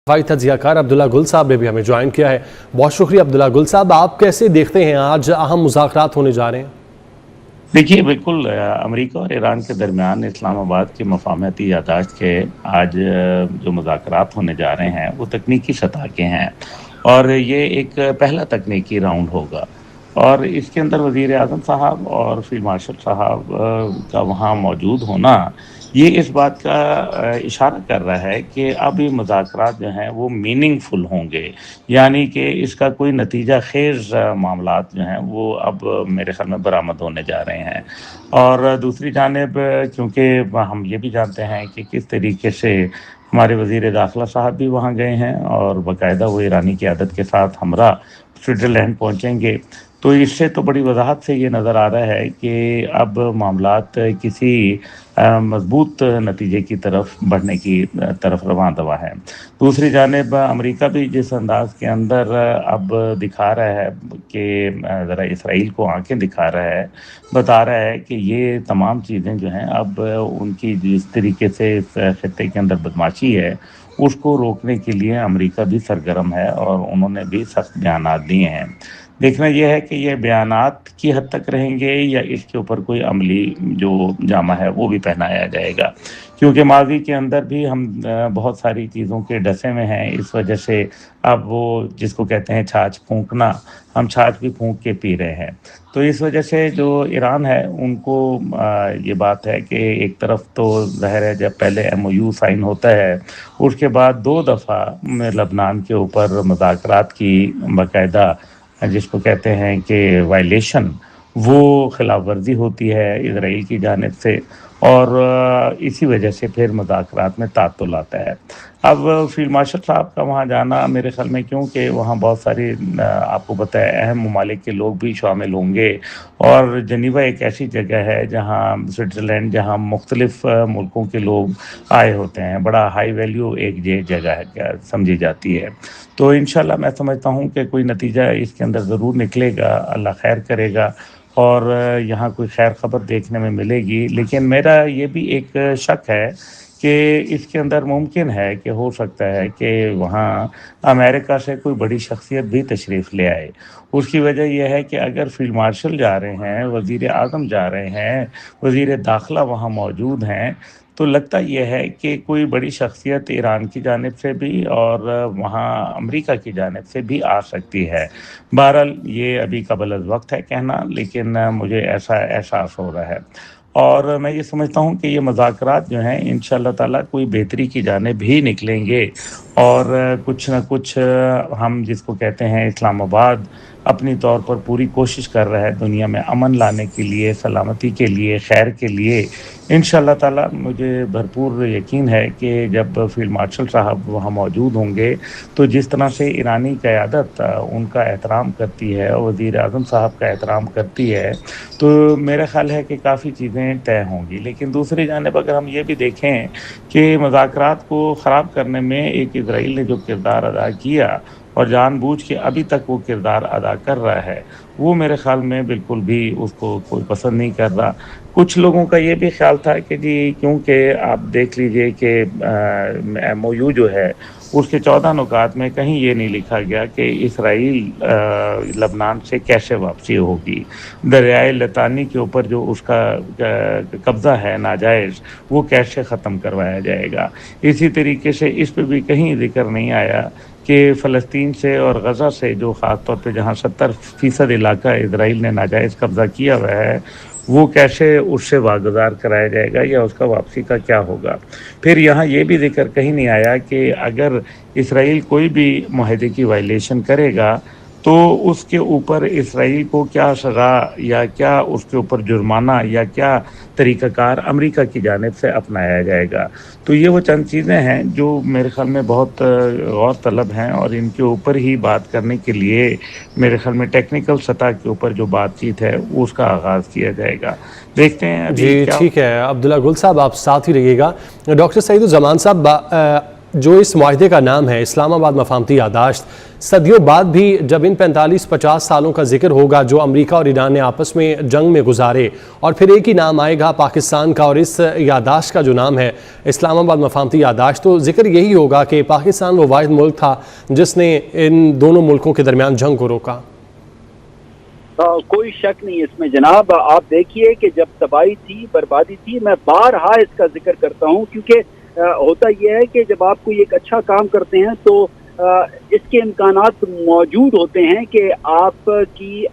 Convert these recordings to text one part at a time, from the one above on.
भाई तज्जियाकार अब्दुल्ला गुल साहब ने भी हमें ज्वाइन किया है। बहुत शुक्रिया अब्दुल्ला गुल साहब। आप कैसे देखते हैं आज अहम मुज़ाकरात होने जा रहे हैं? देखिए, बिल्कुल अमेरिका और ईरान के दरमियान इस्लामाबाद की मफ़ाहमती याददाश्त के आज जो मुज़ाकरात होने जा रहे हैं वो तकनीकी सतह के हैं और ये एक पहला तकनीकी राउंड होगा और इसके अंदर वज़ीर आज़म साहब और फील्ड मार्शल साहब का वहाँ मौजूद होना ये इस बात का इशारा कर रहा है कि अब ये मुज़ाकरात जो हैं वो मीनिंगफुल होंगे, यानी कि इसका कोई नतीजा खेज़ मामलात जो हैं वो अब मेरे ख़्याल में बरामद होने जा रहे हैं। और दूसरी जानिब क्योंकि हम ये भी जानते हैं कि किस तरीके से हमारे वज़ीर दाखिला साहब भी वहाँ गए हैं और बाकायदा वो ईरानी क़यादत के साथ हमरा स्विट्ज़रलैंड पहुँचेंगे, तो इससे तो बड़ी वजाहत से ये नज़र आ रहा है कि अब मामलात किसी मजबूत नतीजे की तरफ बढ़ने की तरफ रवां दवा है। दूसरी जानिब अमेरिका भी जिस अंदाज के अंदर अब दिखा रहा है कि ज़रा इसराइल को आंखें दिखा रहा है, बता रहा है कि ये तमाम चीज़ें जो हैं अब उनकी जिस तरीके से इस खित्ते के अंदर बदमाशी है उसको रोकने के लिए अमेरिका भी सरगर्म है और उन्होंने भी सख्त बयानात दिए हैं। देखना यह है कि ये बयानात की हद तक रहेंगे या इसके ऊपर कोई अमली जो जामा है वो भी पहनाया जाएगा, क्योंकि माजी के अंदर भी हम बहुत सारी चीज़ों के डसे में हैं। इस वजह से अब वो जिसको कहते हैं छाछ फूंकना, हम छाछ भी फूंक के पी रहे हैं। तो इस वजह से जो ईरान है उनको ये बात है कि एक तरफ तो ज़ाहिर है जब पहले MOU साइन होता है उसके बाद 2 दफ़ा लबनान के ऊपर मुज़ाकरात की बाकायदा जिसको कहते हैं कि वायलेशन, वो खिलाफ वर्जी होती है इजराइल की जानिब से और इसी वजह से फिर मुज़ाकरात में तातुल आता है। अब फील्ड मार्शल साहब का वहाँ जाना मेरे ख़्याल में, क्योंकि वहाँ बहुत सारी आपको पता है अहम ममालिक के लोग भी शामिल होंगे और जनीवा एक ऐसी जगह है जहाँ स्विट्ज़रलैंड जहाँ मुख्तलिफ़ मुल्कों के लोग आए होते हैं, बड़ा हाई वैल्यू एक ये जगह है क्या समझी जाती है। तो इंशाल्लाह मैं समझता हूँ कि कोई नतीजा इसके अंदर ज़रूर निकलेगा, अल्लाह खैर करेगा और यहाँ कोई खैर ख़बर देखने में मिलेगी। लेकिन मेरा ये भी एक शक है कि इसके अंदर मुमकिन है कि हो सकता है कि वहाँ अमेरिका से कोई बड़ी शख्सियत भी तशरीफ़ ले आए। उसकी वजह यह है कि अगर फील्ड मार्शल जा रहे हैं, वज़ीर आज़म जा रहे हैं, वज़ीर दाखिला वहाँ मौजूद हैं, तो लगता यह है कि कोई बड़ी शख्सियत ईरान की जानिब से भी और वहाँ अमेरिका की जानिब से भी आ सकती है। बहरहाल ये अभी क़ब्ल-अज़-वक़्त है कहना, लेकिन मुझे ऐसा एहसास हो रहा है और मैं ये समझता हूँ कि ये मुज़ाकरात जो हैं इंशाअल्लाह ताला कोई बेहतरी की जानिब ही निकलेंगे और कुछ न कुछ हम जिसको कहते हैं इस्लामाबाद अपनी तौर पर पूरी कोशिश कर रहा है दुनिया में अमन लाने के लिए, सलामती के लिए, खैर के लिए। इंशाअल्लाह ताला मुझे भरपूर यकीन है कि जब फील्ड मार्शल साहब वहाँ मौजूद होंगे तो जिस तरह से ईरानी क़यादत उनका एहतराम करती है और वज़ीर आज़म साहब का एहतराम करती है, तो मेरा ख़्याल है कि काफ़ी चीज़ें तय होंगी। लेकिन दूसरी जानिब अगर हम ये भी देखें कि मुज़ाकरात को ख़राब करने में एक इजराइल ने जो किरदार अदा किया और जानबूझ के अभी तक वो किरदार अदा कर रहा है, वो मेरे ख़्याल में बिल्कुल भी उसको कोई पसंद नहीं कर रहा। कुछ लोगों का ये भी ख्याल था कि जी क्योंकि आप देख लीजिए कि MOU जो है उसके 14 नुकात में कहीं ये नहीं लिखा गया कि इसराइल लबनान से कैसे वापसी होगी। दरियाए लतानी के ऊपर जो उसका कब्ज़ा है नाजायज़, वो कैसे ख़त्म करवाया जाएगा। इसी तरीके से इस पे भी कहीं ज़िक्र नहीं आया कि फ़लस्तीन से और गज़ा से जो ख़ास तौर पे जहाँ 70% इलाका इजराइल ने नाजायज़ कब्ज़ा किया हुआ है, वो कैसे उससे वागुज़ार कराया जाएगा या उसका वापसी का क्या होगा। फिर यहाँ ये भी ज़िक्र कहीं नहीं आया कि अगर इसराइल कोई भी मुआहदे की वायलेशन करेगा तो उसके ऊपर इसराइल को क्या सज़ा या क्या उसके ऊपर जुर्माना या क्या तरीक़ाकार अमेरिका की जानिब से अपनाया जाएगा। तो ये वो चंद चीज़ें हैं जो मेरे ख़्याल में बहुत गौर तलब हैं और इनके ऊपर ही बात करने के लिए मेरे ख़्याल में टेक्निकल सतह के ऊपर जो बातचीत है उसका आगाज़ किया जाएगा। देखते हैं अभी जी क्या। ठीक है अब्दुल्ला गुल साहब, आप साथ ही रहिएगा। डॉक्टर सईदुज़्ज़मान साहब, جو اس معاہدے کا نام ہے اسلام آباد مفاہمتی یادداشت، صدیوں بعد بھی جب ان 45-50 سالوں کا ذکر ہوگا جو امریکہ اور ایران نے آپس میں جنگ میں گزارے، اور پھر ایک ہی نام آئے گا پاکستان کا، اور اس یادداشت کا جو نام ہے اسلام آباد مفاہمتی یادداشت، تو ذکر یہی ہوگا کہ پاکستان وہ واحد ملک تھا جس نے ان دونوں ملکوں کے درمیان جنگ کو روکا۔ کوئی شک نہیں اس میں جناب۔ آپ دیکھیے کہ جب تباہی تھی، بربادی تھی، میں بارہا اس کا ذکر کرتا ہوں، کیونکہ ہوتا یہ ہے کہ جب آپ کوئی ایک اچھا کام کرتے ہیں تو اس کے امکانات موجود ہوتے ہیں کہ آپ کی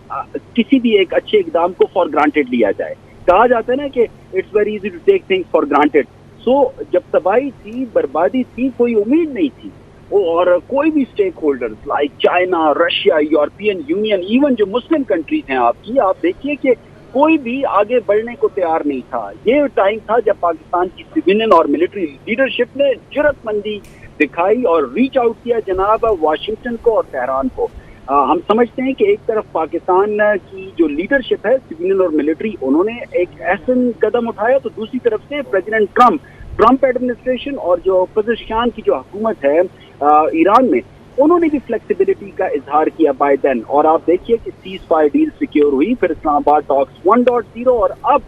کسی بھی ایک اچھے اقدام کو فار گرانٹیڈ لیا جائے۔ کہا جاتا ہے نا کہ it's very easy to take things for granted. So جب تباہی تھی، بربادی تھی، کوئی امید نہیں تھی، اور کوئی بھی stake holders like China, Russia, European union, even جو مسلم کنٹریز ہیں آپ دیکھیے کہ کوئی بھی آگے بڑھنے کو تیار نہیں تھا۔ یہ ٹائم تھا جب پاکستان کی سویلین اور ملٹری لیڈرشپ نے جرأت مندی دکھائی اور ریچ آؤٹ کیا جناب واشنگٹن کو اور تہران کو۔ ہم سمجھتے ہیں کہ ایک طرف پاکستان کی جو لیڈرشپ ہے سویلین اور ملٹری، انہوں نے ایک ایسن قدم اٹھایا، تو دوسری طرف سے پریزیڈنٹ ٹرمپ ایڈمنسٹریشن اور جو پزشکیان کی جو حکومت ہے ایران میں، انہوں نے بھی فلیکسیبلٹی کا اظہار کیا بائی دین، اور آپ دیکھیے کہ سیز فائر ڈیل سیکیور ہوئی، پھر اسلام آباد ٹاکس 1.0، اور اب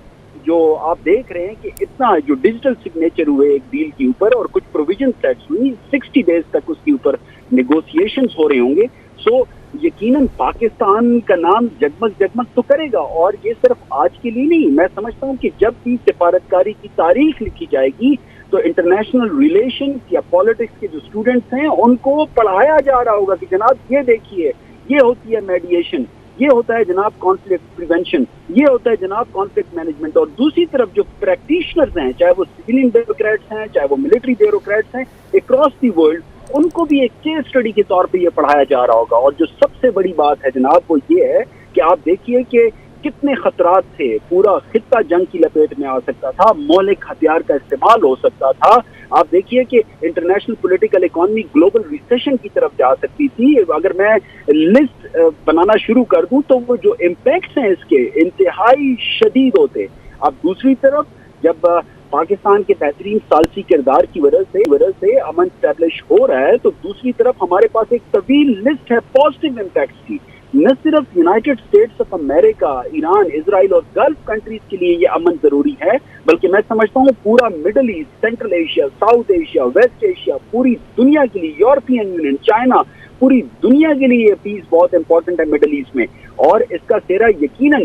جو آپ دیکھ رہے ہیں کہ اتنا جو ڈیجیٹل سگنیچر ہوئے ایک ڈیل کے اوپر اور کچھ پروویژن سیٹس ہوئی، 60 ڈیز تک اس کے اوپر نیگوسیشنز ہو رہے ہوں گے۔ سو یقیناً پاکستان کا نام جگمگ تو کرے گا، اور یہ صرف آج کے لیے نہیں، میں سمجھتا ہوں کہ جب بھی سفارتکاری کی تاریخ لکھی جائے گی تو انٹرنیشنل ریلیشن یا پالیٹکس کے جو اسٹوڈنٹس ہیں ان کو پڑھایا جا رہا ہوگا کہ جناب یہ دیکھیے، یہ ہوتی ہے میڈیشن، یہ ہوتا ہے جناب کانفلکٹ پریونشن، یہ ہوتا ہے جناب کانفلکٹ مینجمنٹ۔ اور دوسری طرف جو پریکٹیشنرز ہیں، چاہے وہ سویلین بیوروکریٹس ہیں، چاہے وہ ملٹری بیوروکریٹس ہیں اکراس دی ورلڈ، ان کو بھی ایک کیس اسٹڈی کے طور پہ یہ پڑھایا جا رہا ہوگا۔ اور جو سب سے بڑی بات ہے جناب وہ یہ ہے کہ آپ دیکھیے کہ کتنے خطرات تھے، پورا خطہ جنگ کی لپیٹ میں آ سکتا تھا، مولک ہتھیار کا استعمال ہو سکتا تھا۔ آپ دیکھیے کہ international political economy global recession کی طرف جا سکتی تھی۔ اگر میں لسٹ بنانا شروع کر دوں تو وہ جو امپیکٹس ہیں اس کے انتہائی شدید ہوتے۔ اب دوسری طرف جب پاکستان کے بہترین ثالثی کردار کی وجہ سے امن اسٹیبلش ہو رہا ہے، تو دوسری طرف ہمارے پاس ایک طویل لسٹ ہے پازیٹیو امپیکٹس کی۔ نہ صرف یونائٹڈ اسٹیٹس آف امریکہ، ایران، اسرائیل اور گلف کنٹریز کے لیے یہ امن ضروری ہے، بلکہ میں سمجھتا ہوں پورا middle east, central Asia, south Asia, west Asia, پوری دنیا کے لیے، یورپین یونین، چائنا، پوری دنیا کے لیے یہ پیس بہت امپورٹنٹ ہے مڈل ایسٹ میں، اور اس کا سہرا یقیناً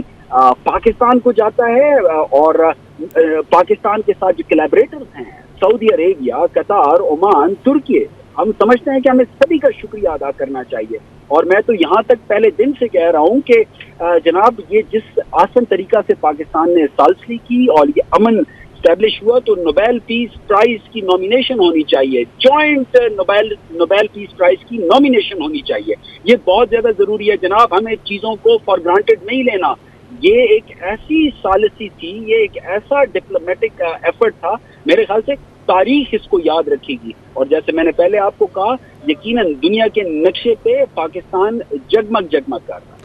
پاکستان کو جاتا ہے۔ اور پاکستان کے ساتھ جو کولیبریٹرز ہیں، سعودی عربیہ، قطر، عمان، ترکی، ہم سمجھتے ہیں کہ ہمیں سبھی کا شکریہ ادا کرنا چاہیے۔ اور میں تو یہاں تک پہلے دن سے کہہ رہا ہوں کہ جناب یہ جس آسان طریقہ سے پاکستان نے ثالثی کی اور یہ امن اسٹیبلش ہوا، تو نوبیل پیس پرائز کی نامینیشن ہونی چاہیے، جوائنٹ نوبیل پیس پرائز کی نامینیشن ہونی چاہیے۔ یہ بہت زیادہ ضروری ہے جناب، ہمیں چیزوں کو فار گرانٹیڈ نہیں لینا۔ یہ ایک ایسی ثالثی تھی، یہ ایک ایسا ڈپلومیٹک ایفرٹ تھا، میرے خیال سے تاریخ اس کو یاد رکھے گی۔ اور جیسے میں نے پہلے آپ کو کہا، یقیناً دنیا کے نقشے پہ پاکستان جگمگ کر رہا ہے۔